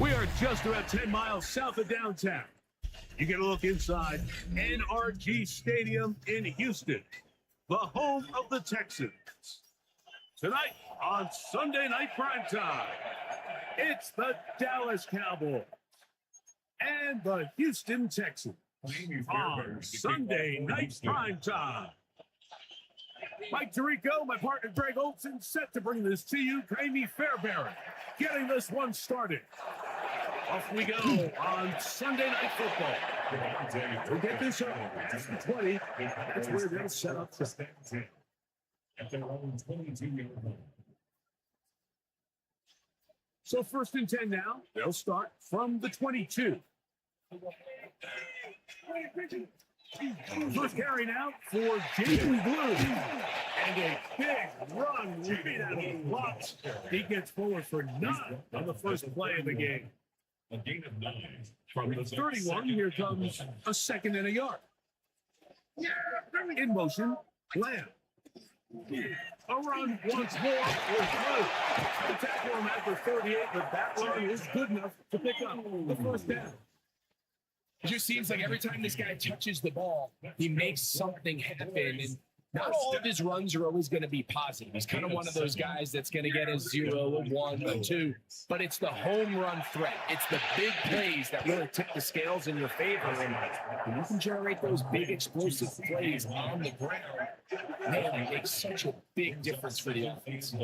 We are just about 10 miles south of downtown. You get a look inside NRG Stadium in Houston, the home of the Texans. Tonight on Sunday Night Primetime, it's the Dallas Cowboys and the Houston Texans on Sunday Night Primetime. Mike Tirico, my partner Greg Olson, set to bring this to you. Amy Fairbairn getting this one started. Off we go on Sunday Night Football. We'll get this up. Just the 20. That's where they'll set up. At their own 22-yard line. So 1st and 10 now. They'll start from the 22. First carry now for Jaden Blue. And a big run right out of the blocks. He gets forward for 9 on the first play of the game. A gain of 9. From the 31, here comes a 2nd and a yard. In motion, Lamb. A run once more is good. The tackle him at the 38, but that run is good enough to pick up the first down. It just seems like every time this guy touches the ball, he makes something happen. And not all of his runs are always going to be positive. He's kind of one of those guys that's going to get a 0, a 1, a 2. But it's the home run threat. It's the big plays that really tip the scales in your favor. And you can generate those big explosive plays on the ground. Man, it makes such a big difference for the offense.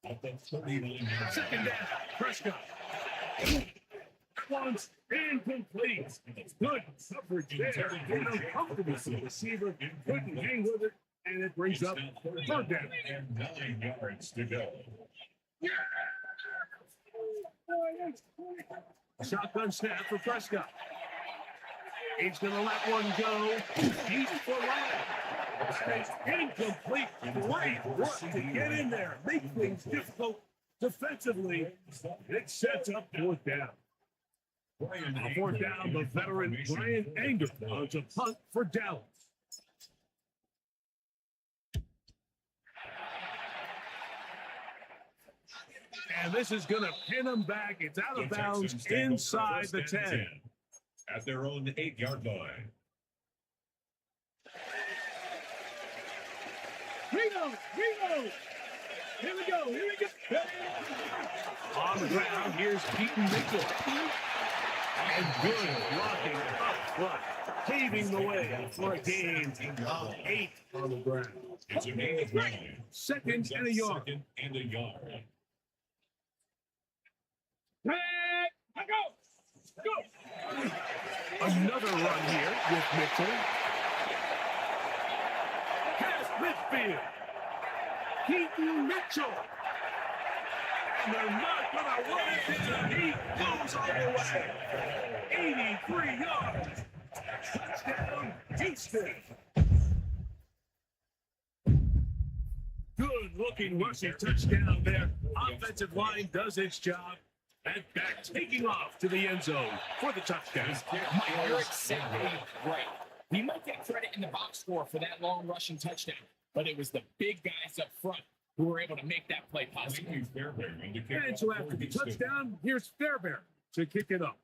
2nd down, Prescott. Once incomplete. Good coverage there. An uncomfortable receiver. Couldn't hang with it. And it brings up 3rd down. And 9 yards to go. Shotgun snap for Prescott. He's going to let one go. Deep for Lamb. Incomplete. Great work to get in there. Make things difficult defensively. It sets up 4th down. On 4th down, the veteran Brian Anger launches a punt for Dallas. And this is going to pin him back. It's out of bounds inside the 10. At their own 8-yard line. Reno! Here we go! On the ground, here's Keaton Mitchell. And good blocking up front, paving the way for a gain of 8 on the ground. It's a gain of 9. 2nd and a yard. Go! Another run here with Mitchell. Past midfield. Keaton Mitchell. And they're not going to run it. He goes all the way. 83 yards. Touchdown, Houston. Good-looking rushing touchdown there. Offensive line does its job. And back taking off to the end zone for the touchdown. You're exactly right. We might get credit in the box score for that long rushing touchdown, but it was the big guys up front who were able to make that play possible. And so after the touchdown, here's Fairbairn to kick it up.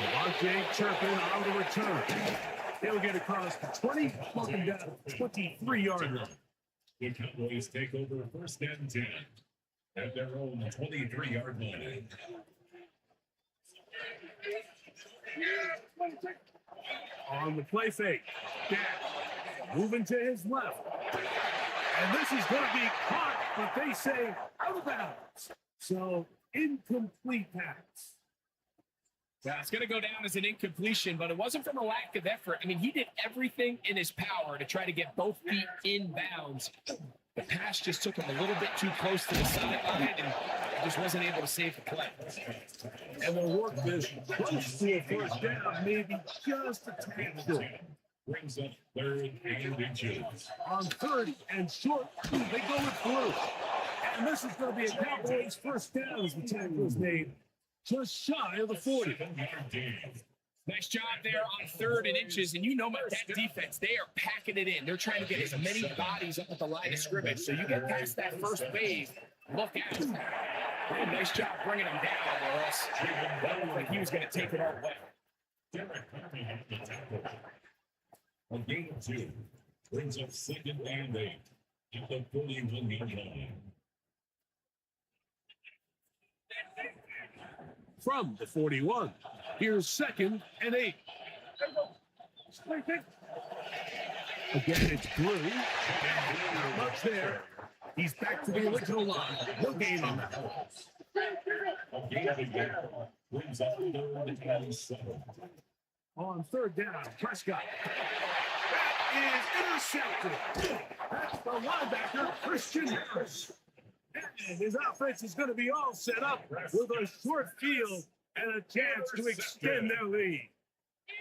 Devontae Turpin on the return. He'll get across the 20, walking down 23-yard line. The Cowboys take over 1st and 10 at their own 23-yard line. On the play fake, Dak moving to his left. And this is going to be caught, but they say out of bounds. So, incomplete pass. Yeah, it's going to go down as an incompletion, but it wasn't from a lack of effort. I mean, he did everything in his power to try to get both feet in bounds. The pass just took him a little bit too close to the sideline, and just wasn't able to save the play. And the work is close to a 1st down, maybe just a tad short. Brings up 3rd and inches. On 3rd and short, they go with Blue. And this is going to be a Cowboys 1st down as the tackle is made. Just shy of the 40. Nice job there on 3rd and inches. And you know that defense, they are packing it in. They're trying to get as many bodies up at the line of scrimmage. So you get past that first wave, look out. Oh, nice job bringing him down, or else that looked like he was going to take it all away. A gain of 2 brings up 2nd and 8 at the 41-yard line. From the 41, here's 2nd and 8. Again, it's Blue. Much there. He's back to the original line. No gain on that. A gain of 8 brings up 3rd and 7. On 3rd down, Prescott. That is intercepted. That's the linebacker, Christian Harris. And his offense is going to be all set up with a short field and a chance to extend their lead.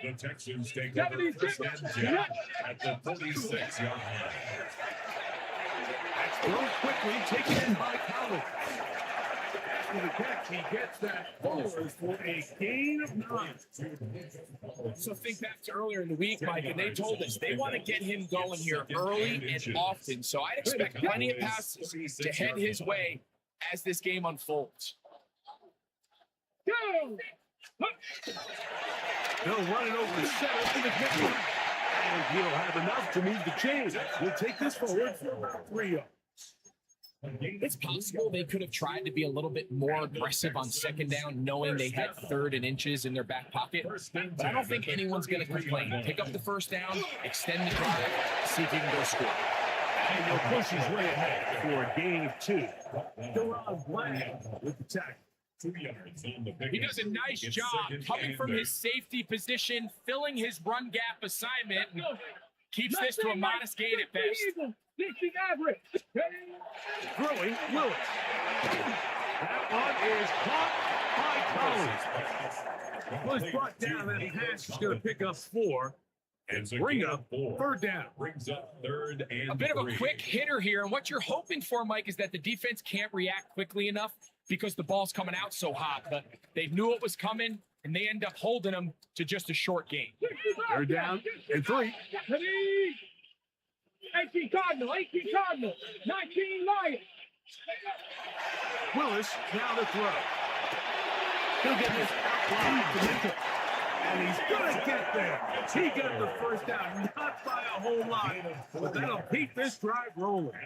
The Texans take over 1st and 10 at the 36-yard line. That's thrown quickly, taken in by Collins. After the catch, he gets that forward for a gain of 9. So think back to earlier in the week, Mike, and they told us they want to get him going here early and often. So I'd expect plenty of passes to head his way as this game unfolds. They'll run it over the center to the kicker. And he'll have enough to move the chains. We'll take this forward for about 3 yards. It's possible they could have tried to be a little bit more aggressive on 2nd down, knowing they had 3rd and inches in their back pocket. But I don't think anyone's going to complain. Pick up the 1st down, extend the drive, see if you can go score. And he'll push his way ahead for a gain of 2. Deron Bland with the tackle. 2 yards on the pick. He does a nice job coming from his safety position, filling his run gap assignment, and keeps this to a modest gain at best. Throwing Lewis. That one is caught by Collins. Was brought down and Hatch is going to pick up 4 and bring up 3rd down. Brings up 3rd and A bit of a 3. quick hitter here, and what you're hoping for, Mike, is that the defense can't react quickly enough because the ball's coming out so hot. But they knew it was coming, and they end up holding them to just a short gain. 3rd down and 3. 18 Cardinal, 19 Lions. Willis now to throw. He'll get this outline to Mitchell. And he's going to get there. He got the 1st down, not by a whole lot, but that'll keep this drive rolling.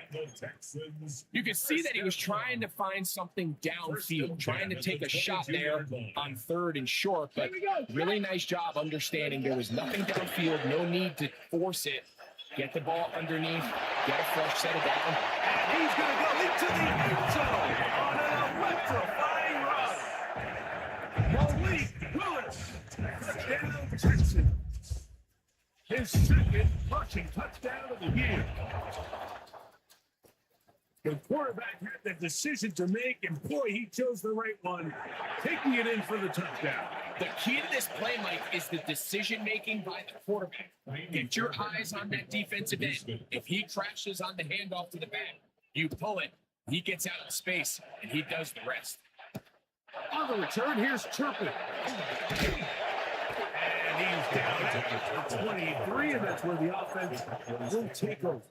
You can see that he was trying to find something downfield, trying to take a shot there on 3rd and short, but really nice job understanding there was nothing downfield, no need to force it. Get the ball underneath, get a fresh set of down. And he's going to go into the end zone on an electrifying run. Malik Willis, touchdown Texans. His 2nd rushing touchdown of the year. The quarterback had the decision to make, and boy, he chose the right one, taking it in for the touchdown. The key to this play, Mike, is the decision-making by the quarterback. Get your eyes on that defensive end. If he crashes on the handoff to the back, you pull it, he gets out of space, and he does the rest. On the return, here's Turpin. And he's down at the 23, and that's where the offense will take over.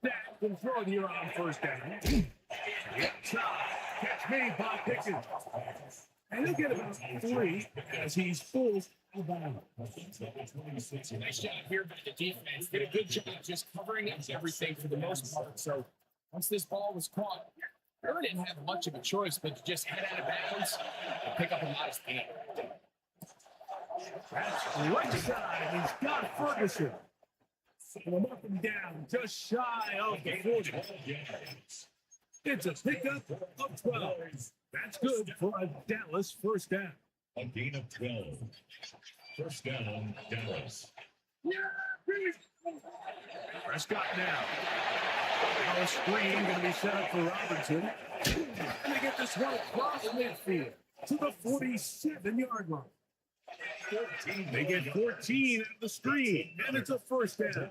That can throw it here on 1st down. Catch made by Pickens. And he'll get about 3 as he's full. Nice job here by the defense. Did a good job just covering up everything for the most part. So once this ball was caught, Aaron didn't have much of a choice but to just head out of bounds and pick up a modest gain. That's right side. He's got Ferguson. Up and down, just shy of the 40. It's a pickup of 12. That's good for a Dallas 1st down. A gain of 12. 1st down, Dallas. Prescott now. Now a screen going to be set up for Robinson. And they get this one across midfield to the 47-yard line. They get 14 at the screen, and it's a 1st down.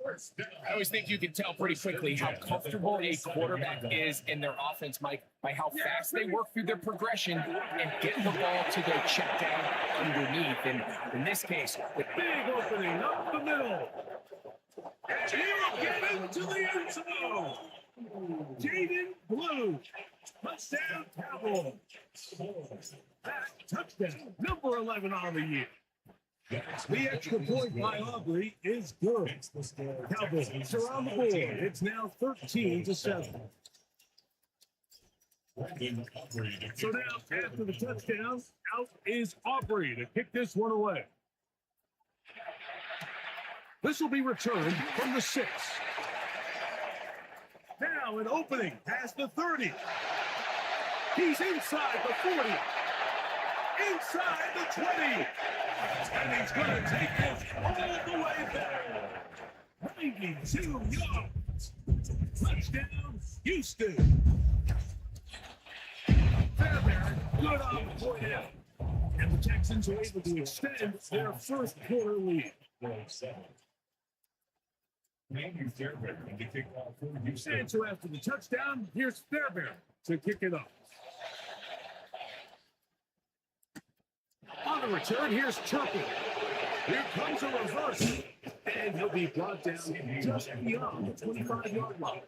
I always think you can tell pretty quickly how comfortable a quarterback is in their offense, Mike, by how fast they work through their progression and get the ball to their check down underneath. And in this case, the Big opening up the middle. And he'll get into the end zone. Jaden Blue. Touchdown Cowboys. That touchdown. Number 11 on the year. The extra point by Aubrey is good. Cowboys are on the board. It's now 13-7. So now, after the touchdown, out is Aubrey to kick this one away. This will be returned from the 6. Now an opening past the 30. He's inside the 40. Inside the 20. And he's going to take this all the way there. 92 yards. Touchdown, Houston. Fairbairn, good on the point out. And the Texans are able to extend their first quarter lead. And so after the touchdown, here's Fairbairn to kick it off. On the return, here's Turpin. Here comes a reverse. And he'll be brought down just beyond the 25-yard line.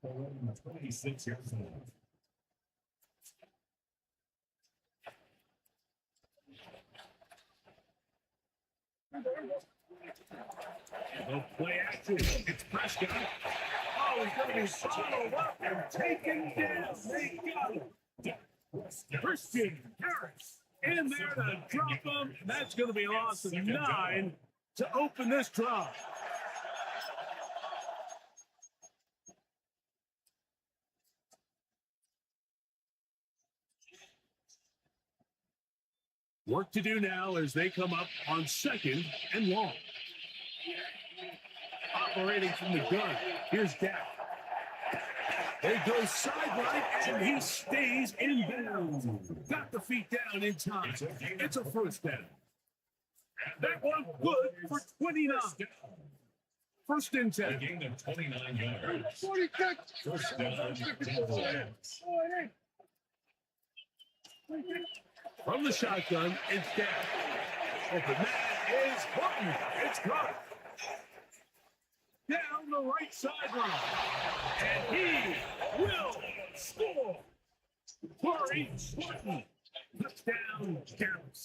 26 years old. No play action. It's Prescott. Oh, he's going to be followed up and taken down. They got him. Christian Harris in there to drop him. That's going to be a loss of 9 to open this drive. Work to do now as they come up on 2nd and long. Operating from the gun, here's Dak. They go sideline, and he stays in bounds. Got the feet down in time. It's a first down. That one good for 29. First and 10. A gain of 29 yards. 40 First down. From the shotgun, it's Dak. Open man is Horton. It's caught. Down the right sideline. And he will score. Corey Horton. Touchdown, Dallas.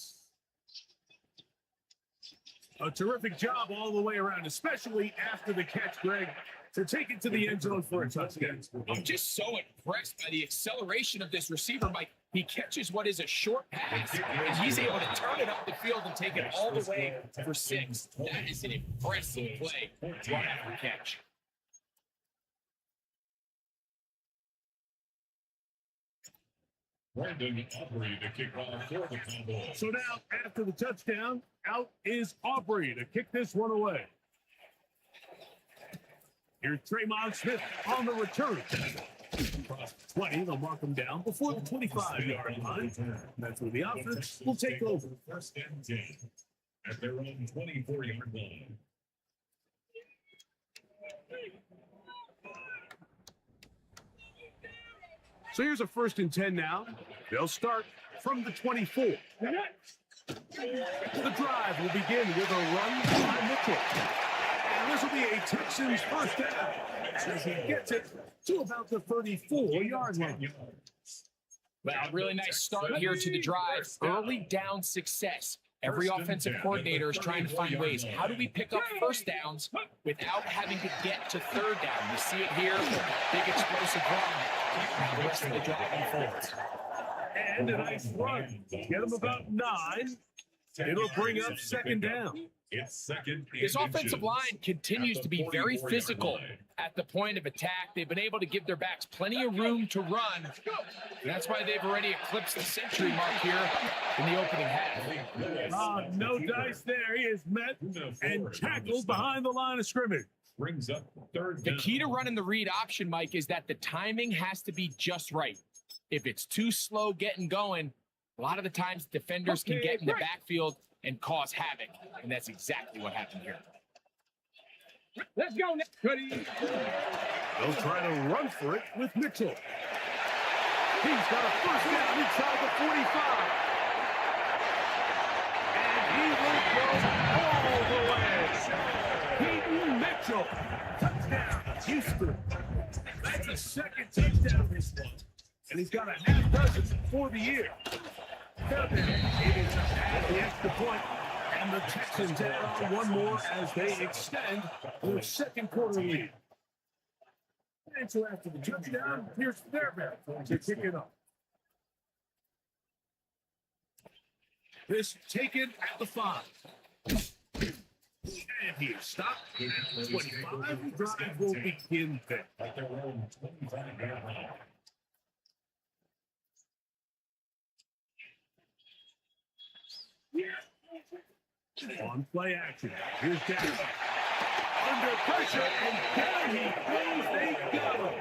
A terrific job all the way around, especially after the catch, Greg, to take it to the end zone for a touchdown. I'm just so impressed by the acceleration of this receiver, Mike. He catches what is a short pass, and he's able to turn it up the field and take it all the way for 6. That is an impressive play, run after catch. Brandon Aubrey to kick off for the Cowboys. So now, after the touchdown, out is Aubrey to kick this one away. Here's Tremont Smith on the return. 20, they'll mark him down before the 25-yard line. That's where the offense will take over. First and 10 at their own 24-yard line. So here's a first and 10 now. They'll start from the 24. The drive will begin with a run by Mitchell. And this will be a Texans first down as he gets it to about the 34-yard line. Well, really nice start here to the drive. Early down success. Every offensive coordinator is trying to find ways. How do we pick up first downs without having to get to third down? You see it here. Big explosive run. The rest of the drive unfolds. And a nice run. Get him about 9. It'll bring up second down. It's second. This offensive line continues to be very physical at the point of attack. They've been able to give their backs plenty of room to run. And that's why they've already eclipsed the century mark here in the opening half. No dice there. He is met and tackled behind the line of scrimmage. Brings up third The down. key to running the read option, Mike, is that the timing has to be just right. If it's too slow getting going, a lot of the times defenders can get in the backfield and cause havoc. And that's exactly what happened here. Let's go, Nick. Cuddy. They'll try to run for it with Mitchell. He's got a first down inside the 45. And he will go all the way. Peyton Mitchell. Touchdown, Houston. That's a second touchdown this one. And he's got a half dozen for the year. Able to add the extra point. And the Texans add on one more as they extend their second quarter lead. And so after the touchdown, here's their back to kick it off. This taken at the 5. And he stopped at 25. The drive will begin there. On play action. Here's down. Under pressure, and down he goes. They got him.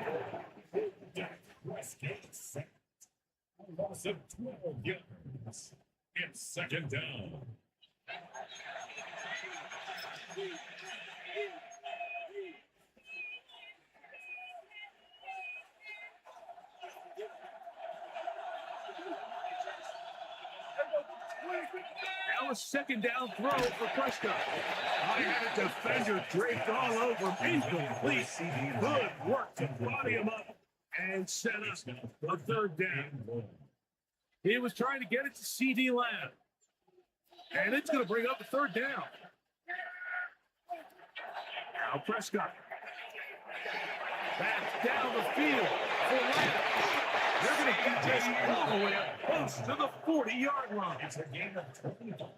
Loss of 12 yards. It's second down. Now a second down throw for Prescott. I had a defender draped all over him. Incomplete. Good work to body him up and set up a third down. He was trying to get it to C.D. Lamb. And it's going to bring up a third down. Now Prescott. Back down the field for Lamb. They're going to get this all the way up close to the 40-yard line.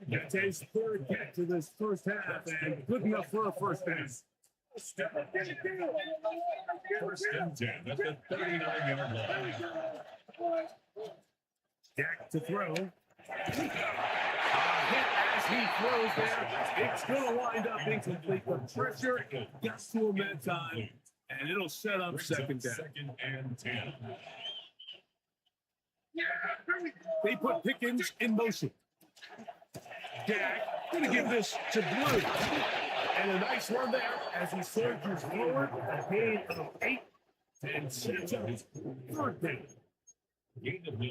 That's his third catch of this first half, and good enough for a first down. First and 10 at the 39-yard line. Jack to throw. Hit as he throws there. It's going to wind up incomplete. The pressure got to him that time, and it'll set up second down. Second and 10. They put Pickens in motion. Jack going to give this to Blue. And a nice run there as he surges forward. A gain of 8 and sets up his third down.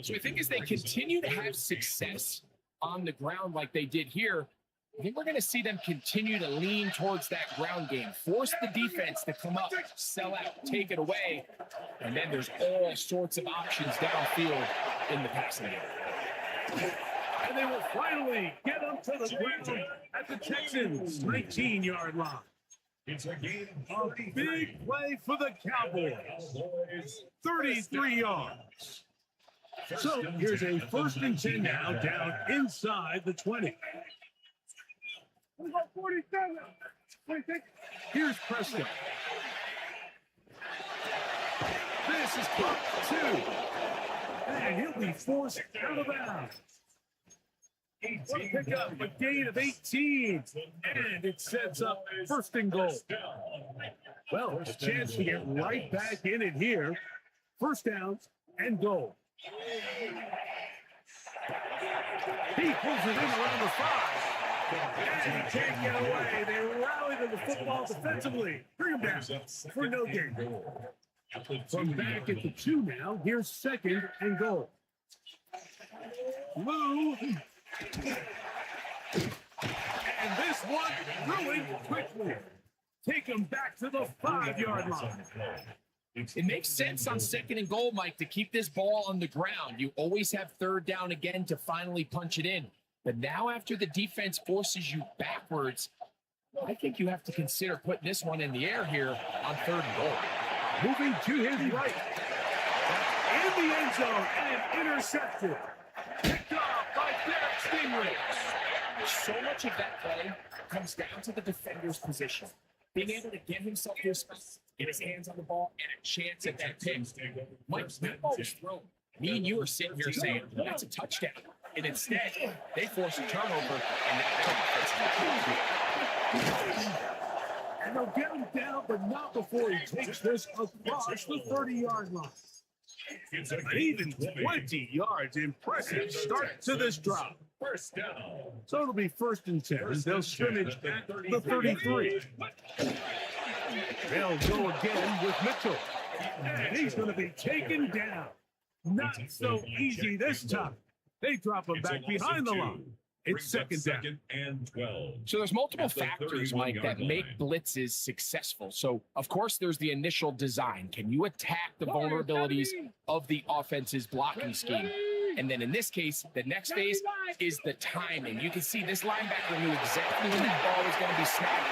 So I think as they continue to have success on the ground like they did here, I think we're going to see them continue to lean towards that ground game, force the defense to come up, sell out, take it away, and then there's all sorts of options downfield in the passing game. And they will finally get them to the ground at the Texans' 19-yard line. It's a game A big play for the Cowboys. 33 yards. So here's a first and 10 now, down inside the 20. 47. Here's Prescott. This is caught 2. And he'll be forced out of bounds. What a pickup, a gain of 18. And it sets up first and goal. Well, a chance to get right back in it here. First down and goal. He pulls it in around the 5. And he can't get away. They rally to the football defensively. Bring him down for no gain. From back at the 2 now, here's second and goal. Lou. And this one really quickly. Take him back to the 5-yard line. It makes sense on second and goal, Mike, to keep this ball on the ground. You always have third down again to finally punch it in. But now after the defense forces you backwards, I think you have to consider putting this one in the air here on third and goal. Moving to his right. In the end zone and intercepted. Picked off by Derek Stingley. So much of that play comes down to the defender's position. Being able to get himself to a spot, get his hands on the ball, and a chance at that pick. Mike, that ball was thrown. Me and you are sitting here saying, that's a touchdown. And instead, they force a turnover, and and they'll get him down, but not before he takes this across the 30-yard line. An even 20 yards. Impressive start to this drop. First down. So it'll be 1st and 10. They'll scrimmage at the 33. They'll go again with Mitchell. And he's going to be taken down. Not so easy this time. They drop him back behind the line. It's 2nd down. 2nd and 12. So there's multiple At the factors, Mike, that 31-yard make line. blitzes successful. So, of course, there's the initial design. Can you attack the vulnerabilities of the offense's blocking scheme? And then in this case, the next phase is the timing. You can see this linebacker knew exactly when that ball was going to be snapped.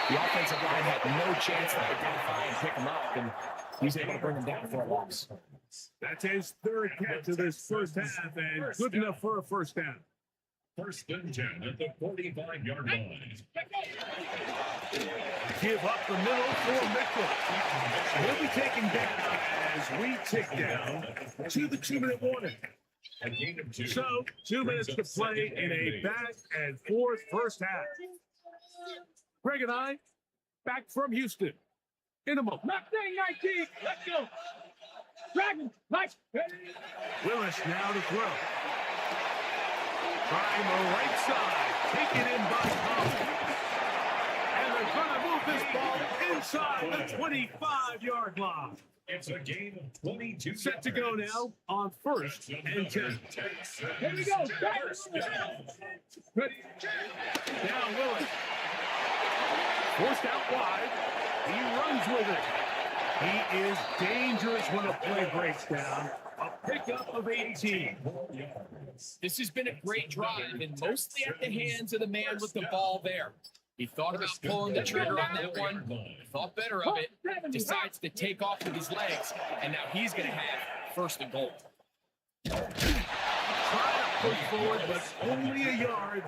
The offensive line had no chance to identify and pick him up, and he's able to bring him down for a loss. That's his 3rd catch of this first half, and good enough for a 1st down. 1st and 10 at the 45-yard line. Give up the middle for Mitchell. He'll be taken down as we tick down to the 2-minute warning. A gain of 2. So, 2 minutes to play in a back and forth first half. Greg and I, back from Houston. In a moment. Left thing, 19. Let's go. Dragon, nice. Willis now to throw. Trying the right side. Taken in by Collins. And they're going to move this ball inside the 25-yard line. It's a gain of 22. Set to go now on 1st and 10. Here we go. First down. Ready. Now Willis. Forced out wide. He runs with it. He is dangerous when a play breaks down. A pickup of 18. This has been a great drive, and mostly at the hands of the man with the ball there. He thought about pulling the trigger on that one, thought better of it, decides to take off with his legs, and now he's going to have 1st and goal. Try to push forward, but only a yard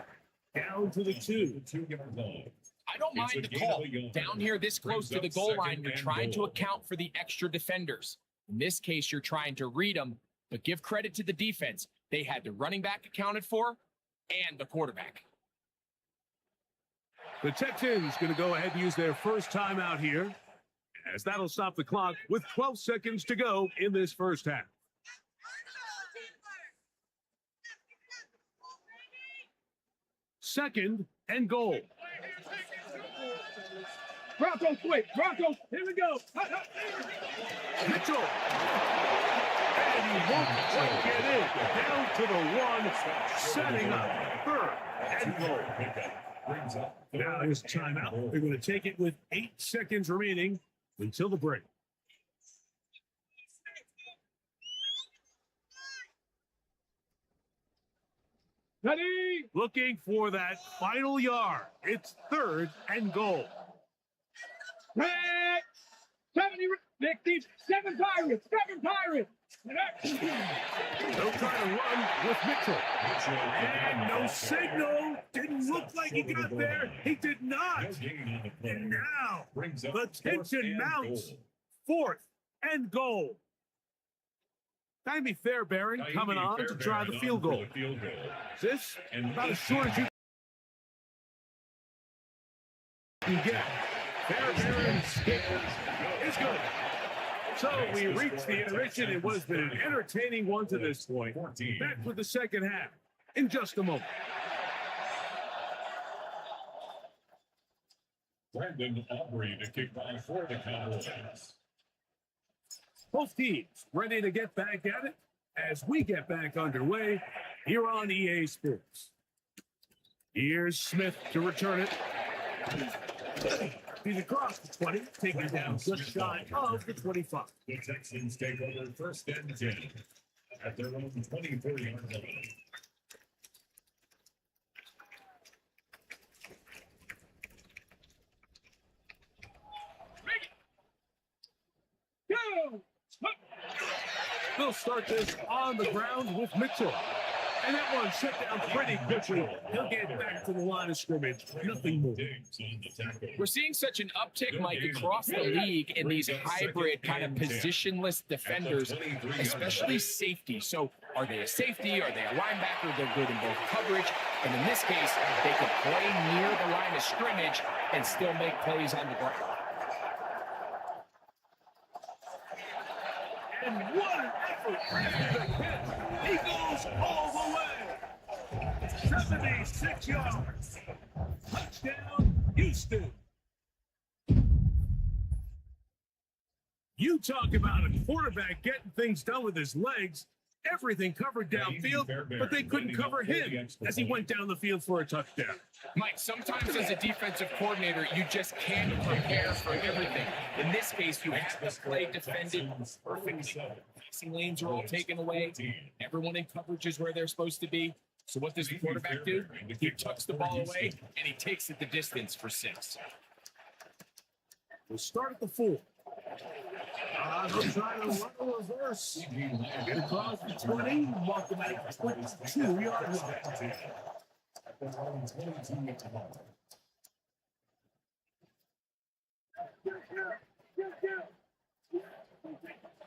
down to the 2. 2-yard line. I don't mind the call. Down here this close to the goal line, you're trying to account for the extra defenders. In this case, you're trying to read them, but give credit to the defense. They had the running back accounted for and the quarterback. The Texans going to go ahead and use their first timeout here, as that'll stop the clock with 12 seconds to go in this first half. Second and goal. Broncos, quick. Broncos, here we go. Mitchell. And he won't quite get in. Down to the 1, setting up 3rd and goal. Now here's timeout. They're going to take it with 8 seconds remaining until the break. Ready. Looking for that final yard. It's 3rd and goal. Red. 70, 60, 7 Pirates. 7 Pirates. They'll try to run with Mitchell. And no signal. Didn't look like he got there. He did not. And now the tension mounts. 4th and goal. Taimi Fairbairn coming on to try the field goal. Is this about as short as you can get? Fairbairn is good. So we reached the intermission. It was an entertaining one to this point. Back with the second half in just a moment. Brandon Aubrey to kick off for the Cowboys. Both teams ready to get back at it as we get back underway here on EA Sports. Here's Smith to return it. He's across the 20, taking down just shy of the 25. The Texans take over 1st and 10 at their own 24-yard line. Go. They'll start this on the ground with Mitchell. And that one shut down pretty quickly. He'll get back to the line of scrimmage. Nothing more. We're seeing such an uptick, Mike, across the league in these hybrid kind of positionless defenders, especially safety. So are they a safety? Are they a linebacker? They're good in both coverage. And in this case, they can play near the line of scrimmage and still make plays on the ground. And what an effort after the catch. He goes all the way. 76 yards. Touchdown, Houston. You talk about a quarterback getting things done with his legs. Everything covered downfield, but they couldn't cover him as he went down the field for a touchdown. Mike, sometimes as a defensive coordinator, you just can't prepare for everything. In this case, you have the play defended perfectly. Passing lanes are all taken away. Everyone in coverage is where they're supposed to be. So what does the quarterback do? He tucks the ball away, and he takes it the distance for 6. We'll start at the 4. They'll try to run a reverse. Get across the 20, walk them at 22-yard line.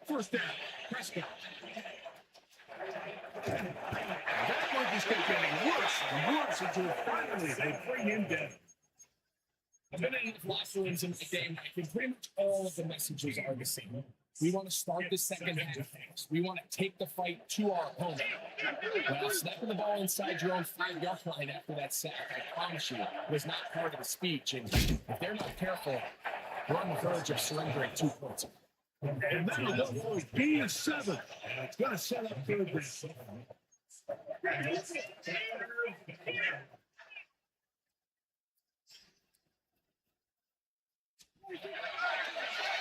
First down, Prescott. That one just kept getting worse and worse until finally they bring him down. I've been in locker rooms in my day, Mike, and pretty much all of the messages are the same. We want to start the second half fast. We want to take the fight to our opponent. Well, snapping the ball inside your own 5-yard line after that sack, I promise you, was not part of the speech. And if they're not careful, we're on the verge of surrendering 2 points. And that'll go for B7. It's going to set up third down.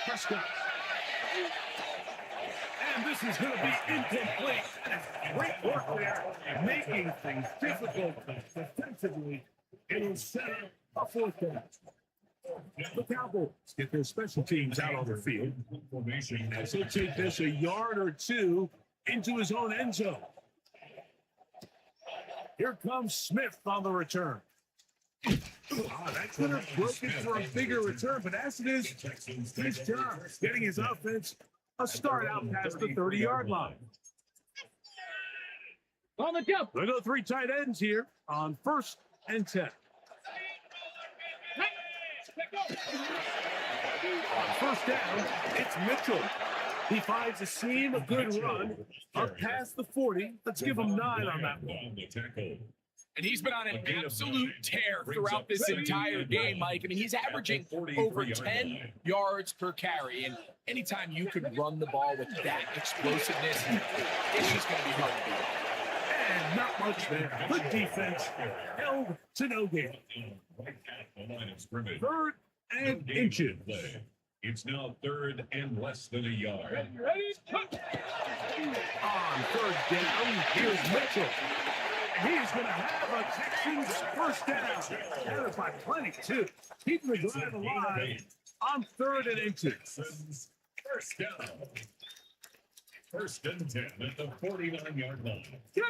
Prescott. And this is going to be incomplete. Great work there, making things difficult defensively. It'll set up a 4th down. The Cowboys get their special teams out on the field as they take this a yard or 2 into his own end zone. Here comes Smith on the return. That could have broken for a bigger return, but as it is, his job is getting his offense a start out past the 30-yard line. On the jump. They go 3 tight ends here on 1st and 10. On 1st down, it's Mitchell. He finds a seam, a good run, up past the 40. Let's give him 9 on that one. And he's been on an absolute tear throughout this entire game, Mike. I mean, he's averaging over 10 yards per carry. And anytime you can run the ball with that explosiveness, it's just going to be hard to do. And not much there. Good defense. Held to no gain. 3rd and inches. It's now 3rd and less than a yard. Ready? On 3rd down, here's Mitchell. He's going to have a Texans 1st down. Down by plenty, too. Keeping the drive alive on 3rd and inches. 1st down. 1st and 10 at the 49-yard line. Go!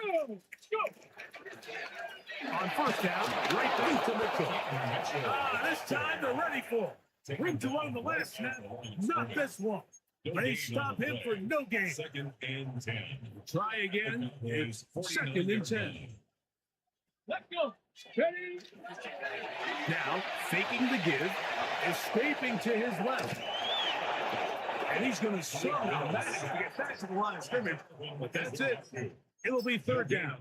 On 1st down, right into Mitchell. This time they're ready for it. Room to run the last snap, not this one. They stop him for no gain. 2nd and 10. Try again. It's 2nd and 10. Let's go. Ready? Now, faking the give, escaping to his left. And he's going to somehow manage to get back to the line of scrimmage. But that's it. It'll be 3rd down.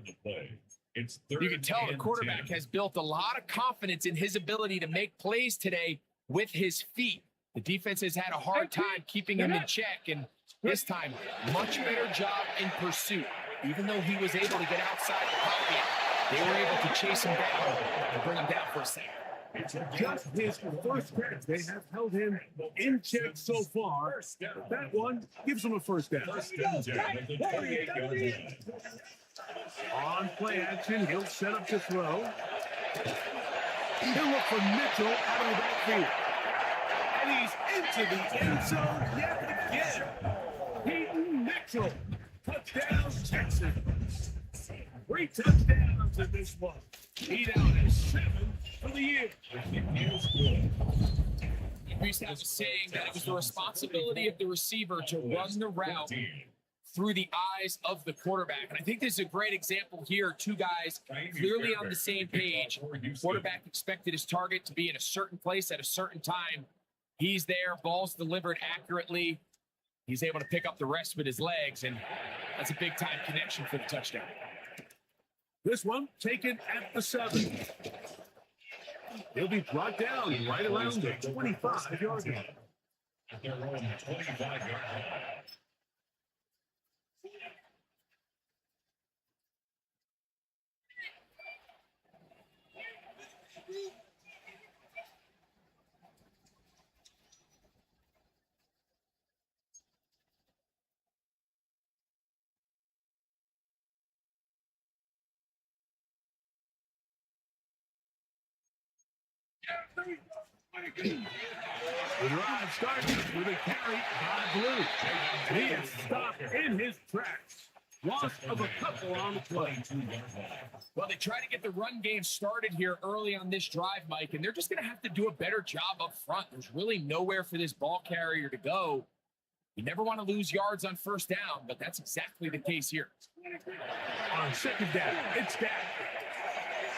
It's You can tell the quarterback has built a lot of confidence in his ability to make plays today with his feet. The defense has had a hard time keeping him in check, and this time, much better job in pursuit. Even though he was able to get outside the pocket, they were able to chase him down and bring him down for a second. It's just his 1st catch. They have held him in check so far. That one gives him a 1st down. On play action, he'll set up to throw. He'll look for Mitchell out of the backfield. And he's into the end zone yet again. Peyton Mitchell. Touchdown, Texans. 3 touchdowns in this one. He now has 7 for the year. We used to have a saying that it was the responsibility of the receiver to run the route through the eyes of the quarterback. And I think this is a great example here. 2 guys clearly on the same page. Quarterback expected his target to be in a certain place at a certain time. He's there, ball's delivered accurately. He's able to pick up the rest with his legs, and that's a big-time connection for the touchdown. This one taken at the 7. He'll be brought down right around the 25-yard line. At their own 25-yard line. The drive starts with a carry by Blue. He is stopped in his tracks. Loss of a couple on the play. Well, they try to get the run game started here early on this drive, Mike, and they're just going to have to do a better job up front. There's really nowhere for this ball carrier to go. You never want to lose yards on first down, but that's exactly the case here. On second down, it's down.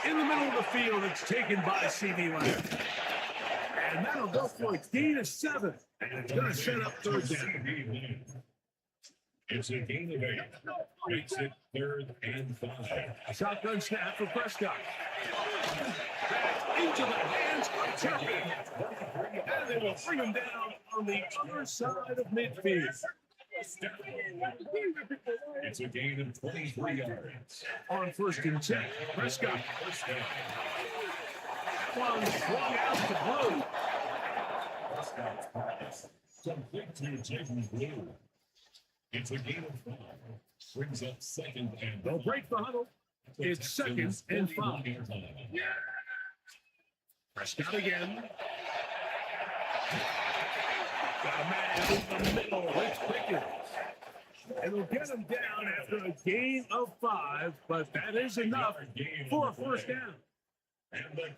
In the middle of the field, it's taken by C.D. Lamb. And that'll go for a gain of 7. And it's going to set up third down. It's a gain of 8. Makes it 3rd and 5. Shotgun snap for Prescott. Back into the hands of Turpin. And they will bring him down on the other side of midfield. It's a gain of 23 yards. On 1st and 10, Prescott. That one swung out to Blue. Prescott's pass complete to Jaden Blue. It's a gain of 5. Brings up 2nd and They'll break the huddle. It's 2nd and 5. Prescott again. Got a man in the middle. It's Pickens. It'll get him down after a gain of 5, but that is enough for a first down.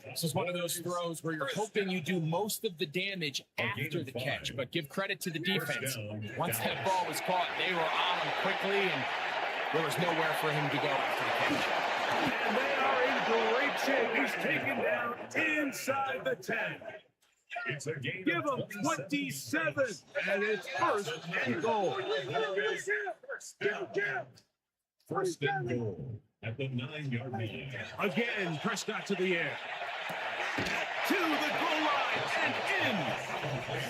This is one of those throws where you're hoping you do most of the damage after the catch, but give credit to the defense. Once that ball was caught, they were on him quickly, and there was nowhere for him to go after the catch. And they are in great shape. He's taken down inside the 10. It's a gain Give him 27, and it's 1st and goal. First and goal at the 9-yard line. Again, Prescott to the air. To the goal line and in.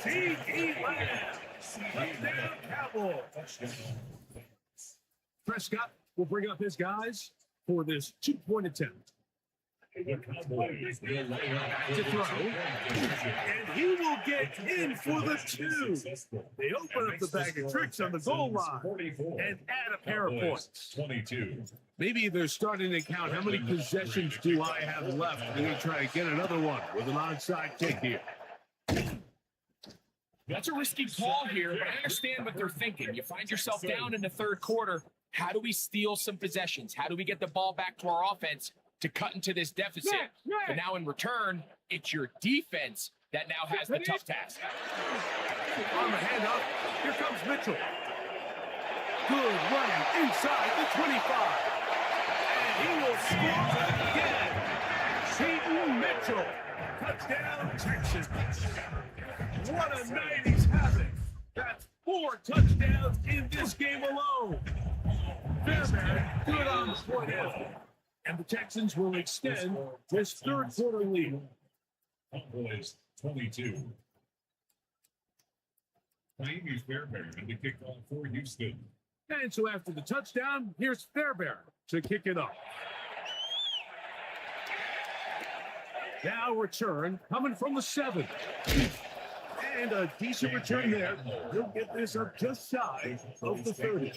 C.D. Lamb. Touchdown, Cowboys. Prescott will bring up his guys for this 2-point attempt. The Cowboys will lay out To throw. And he will get in for the 2. They open up the bag of tricks on the goal line and add a pair of points. 22. Maybe they're starting to count how many possessions do I have left. They're going to try to get another one with an onside kick here. That's a risky call here, but I understand what they're thinking. You find yourself down in the 3rd quarter. How do we steal some possessions? How do we get the ball back to our offense to cut into this deficit? But now in return, it's your defense that now has the tough task. On the handoff, here comes Mitchell. Good running inside the 25. And he will score again. Seton Mitchell. Touchdown, Texans. What a night he's having. That's 4 touchdowns in this game alone. Fairbairn, good on the point effort. And the Texans will extend this 3rd quarter lead. Cowboys 22. Miami Fairbairn to kick off for Houston. And so after the touchdown, here's Fairbairn to kick it off. Now return coming from the 7. And a decent return there. He'll get this up just shy of the 30.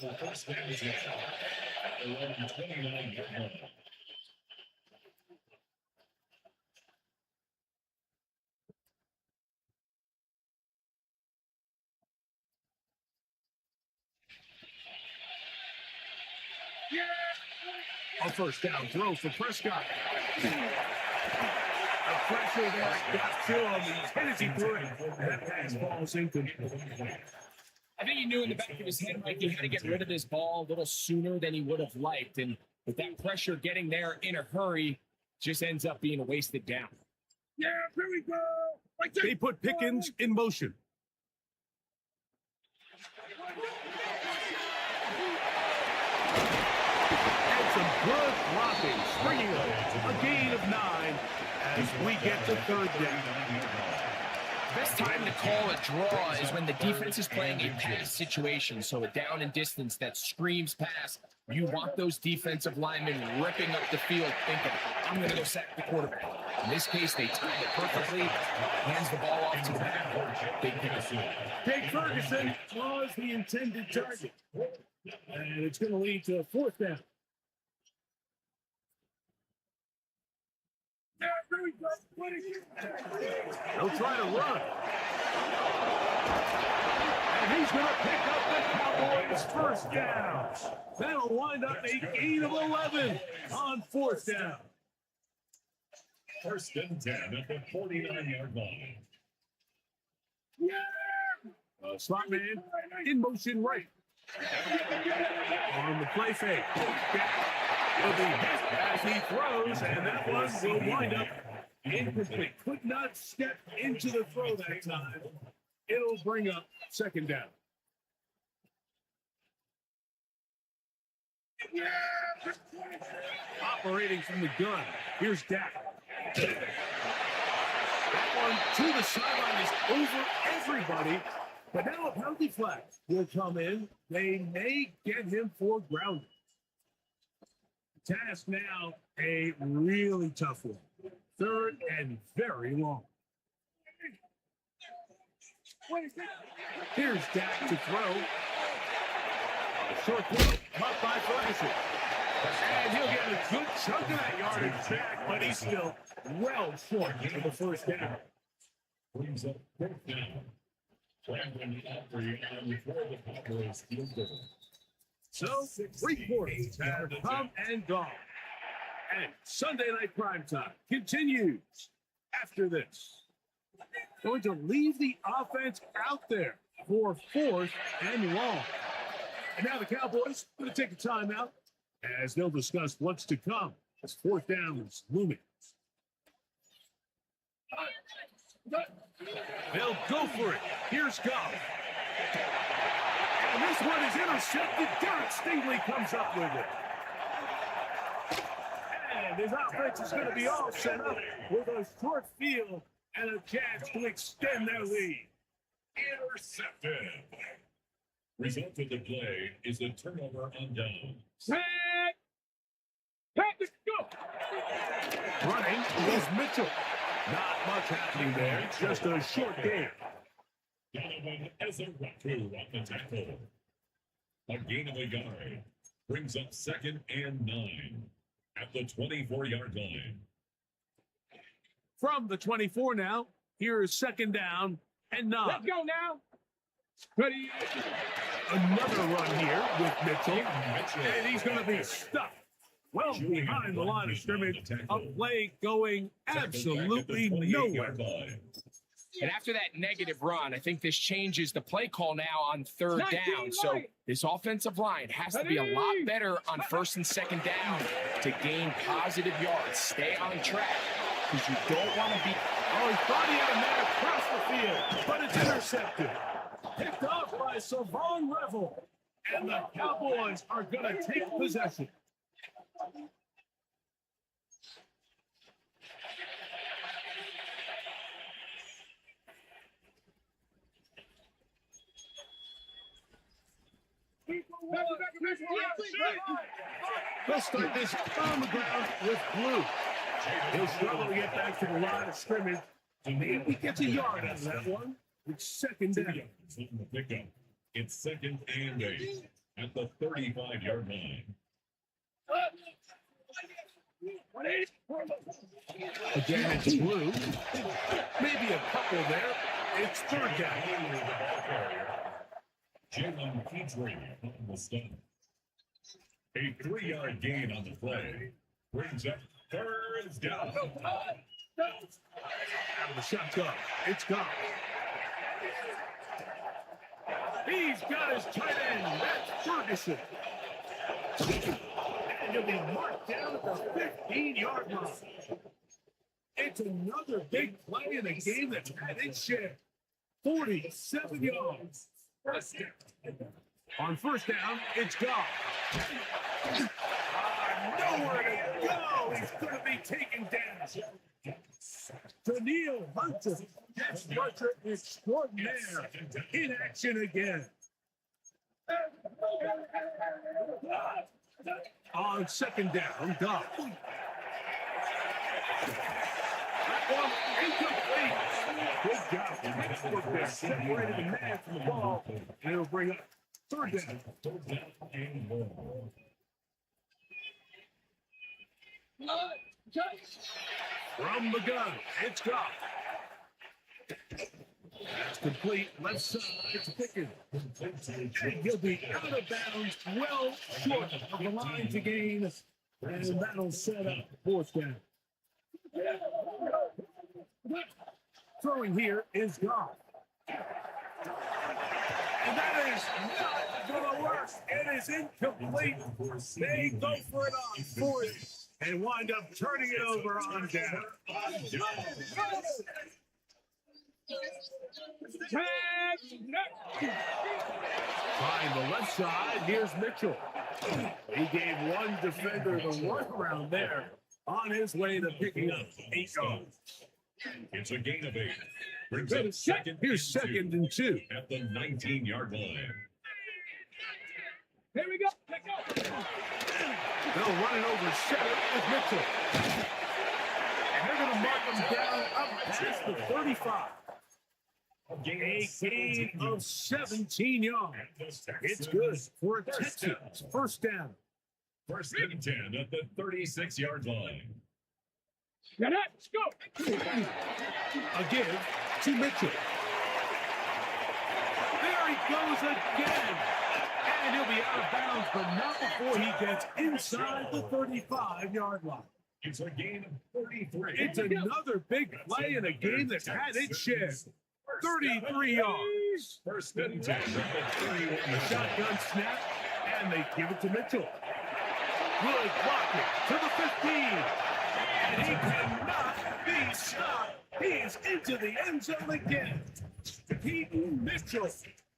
A first down throw for Prescott. The pressure there got to him. He's hit as he threw it. That pass falls incomplete. I think he knew in the back of his head, Mike, he had to get rid of this ball a little sooner than he would have liked. And with that pressure getting there in a hurry, just ends up being a wasted down. Yeah, here we go. They put Pickens in motion. And some Good blocking, springing up a gain of 9 as we get to third down. Best time to call a draw is when the defense is playing a pass situation, so a down and distance that screams pass. You want those defensive linemen ripping up the field thinking, I'm going to go sack the quarterback. In this case, they timed it perfectly, hands the ball off to the back. Big pass. Jake Ferguson was the intended target. And it's going to lead to a fourth down. They'll try to run. And he's going to pick up the Cowboys' first down. That'll wind up a gain of 11 on fourth down. First and 10 at the 49-yard line. Slot man in motion right. On the play fake. Will be hit as he throws, and that one will wind up incomplete. Could not step into the throw that time. It'll bring up second down. Operating from the gun. Here's Dak. That one to the sideline is over everybody. But now a penalty flag will come in. They may get him for grounding. Task now a really tough one. Third and very long. Here's Dak to throw. A short throw, caught by Ferguson. And he'll get a good chunk of that yardage back, but he's still well short of the first down. Brings up fourth down. Brandon Aubrey on before the Cowboys field goal. So, 3 quarters have come and gone. And Sunday Night Primetime continues after this. Going to leave the offense out there for fourth and long. And now the Cowboys going to take a timeout as they'll discuss what's to come as fourth down is looming. They'll go for it. Here's Goff. And this one is intercepted. Derek Stingley comes up with it. And his offense is going to be all set up with a short field and a chance to extend their lead. Intercepted. Result of the play is a turnover on down. Let's go. Running is Mitchell. Not much happening there. Just a short game. Donovan Ezeraku on the tackle. A gain of a yard. Brings up second and 9 at the 24-yard line. From the 24 now, here is second down and 9. Let's go now. Ready. Another run here with Mitchell. And he's going to be stuck well behind the line of scrimmage. A play going absolutely nowhere. And after that negative run, I think this changes the play call now on third down. So this offensive line has to be a lot better on first and second down to gain positive yards. Stay on track because you don't want to be. Oh, he thought he had a man across the field, but it's intercepted. Picked off by Savon Revel. And the Cowboys are going to take possession. They'll start this on the ground with Blue. He'll struggle to get back to the line of scrimmage. Maybe he gets a yard out of that one. It's second down. It's second and 8 at the 35-yard line. Again, it's Blue. Maybe a couple there. It's third down. Jalen Petrie on the stop. A 3-yard gain on the play. Brings up third down. Out of the shotgun. It's gone. He's got his tight end. That's Ferguson. And he'll be marked down at the 15-yard line. It's another big play in a game that's had its share. 47 yards. First down. On first down, it's gone. No he's going to be taken down. Daniil Hunter, pass rusher extraordinaire, in action again. On second down, Goff. That one incomplete. Good job. Textbook there. Separated the man from the ball. And it'll bring up third down. From the gun, it's Goff. That's complete. Left side to Pickens. And he'll be out of bounds, well short of the line to gain. And that'll set up fourth down. Throwing here is Goff. And that is not going to work. It is incomplete. They go for it on fourth and wind up turning it over on down. Trying the left side, here's Mitchell. He gave one defender the workaround there on his way to picking up 8 yards. It's a gain of 8. Brings up second. Here's second and 2. At the 19-yard line. Here we go. Let's go. They'll run it over 7 with Mitchell. And they're going to mark him down up past the 35. A gain of 17 yards. It's good for a Texans first down. First and 10 at the 36-yard line. Get up. Let's go. A give to Mitchell. There he goes again. And he'll be out of bounds, but not before he gets inside the 35-yard line. It's a gain of 33. It's another big play in a game that's had its share. 33 yards. First and 10 at the 31. Shotgun snap, and they give it to Mitchell. Good blocking to the 15. And he cannot be stopped. He is into the end zone again. Peyton Mitchell,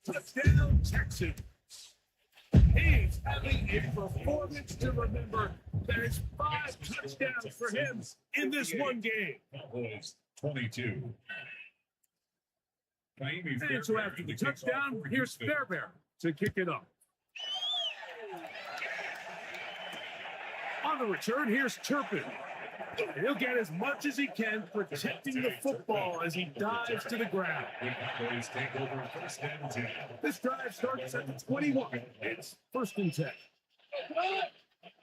touchdown Texans. He's having a performance to remember. There's 5 touchdowns for him in this one game. Cowboys 22. And so after the touchdown, here's Fairbairn to kick it up. On the return, here's Turpin. He'll get as much as he can, protecting the football as he dives to the ground. Cowboys take over first and 10. This drive starts at the 21. It's first and 10.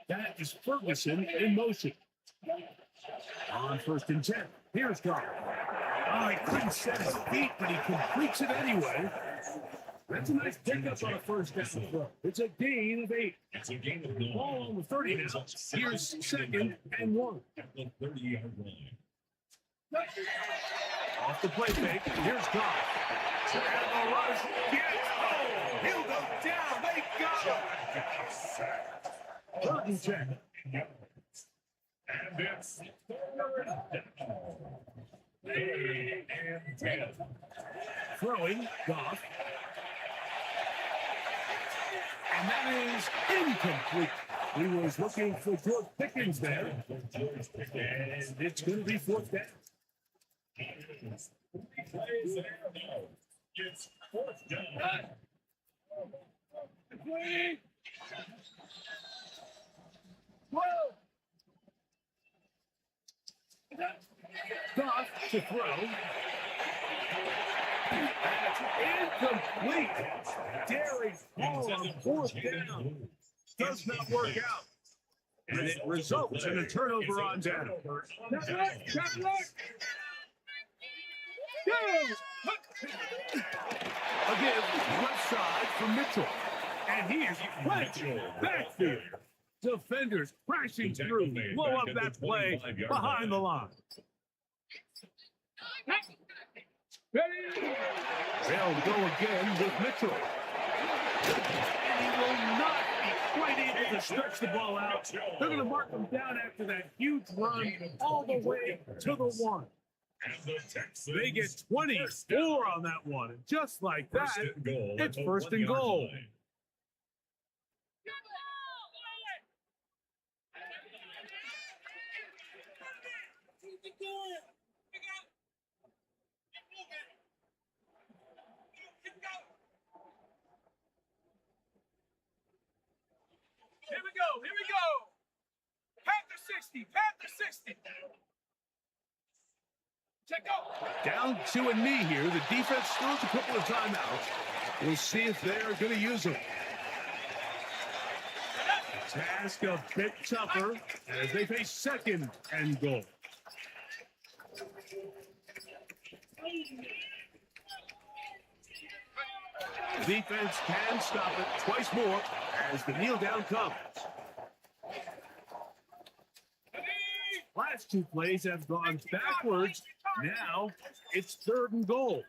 That is Ferguson in motion. On first and 10, here's Goff. Oh, he couldn't set his feet, but he completes it anyway. That's a nice pickup on a first down throw. It's a gain of 8. It's a gain of 9. Ball on the 30 now. Here's second and 1. At the 30-yard line. Off the play fake. Here's Goff. And the rush gets home. He'll go down. They got him. Third and 10. And it's third down. 8 and 10. Throwing, Goff. And that is incomplete. He was looking for George Pickens there. And it's going to be fourth down. Plays there now. It's fourth down. Goff to throw. Incomplete. Daring ball on fourth down. Does not work out. And it results in a turnover on down. Again, left side for Mitchell. And he is plenty backfield. Defenders crashing through. Blow up that play behind the line. They'll go again with Mitchell. And he will not be quite able to stretch the ball out. They're going to mark him down after that huge run all the way to the 1. They get 24 on that one. And just like that, it's first and goal. Here we go. Here we go. Panther 60. Panther 60. Check out. Down to a knee here. The defense throws a couple of timeouts. We'll see if they're going to use them. Task a bit tougher as they face second and goal. The defense can stop it twice more as the kneel down comes. Last two plays have gone backwards. Now it's third and goal.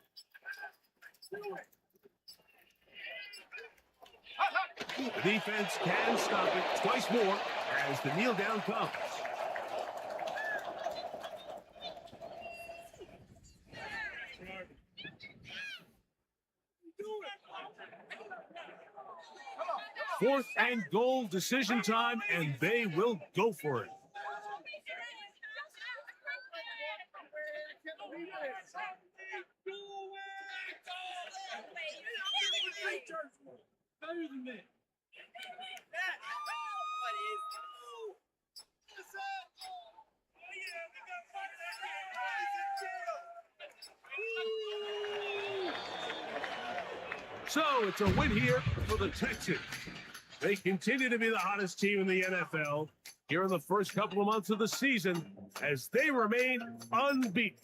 The defense can stop it twice more as the kneel down comes. Fourth and goal, decision time, and they will go for it. Better than me. So it's a win here for the Texans. They continue to be the hottest team in the NFL here in the first couple of months of the season as they remain unbeaten.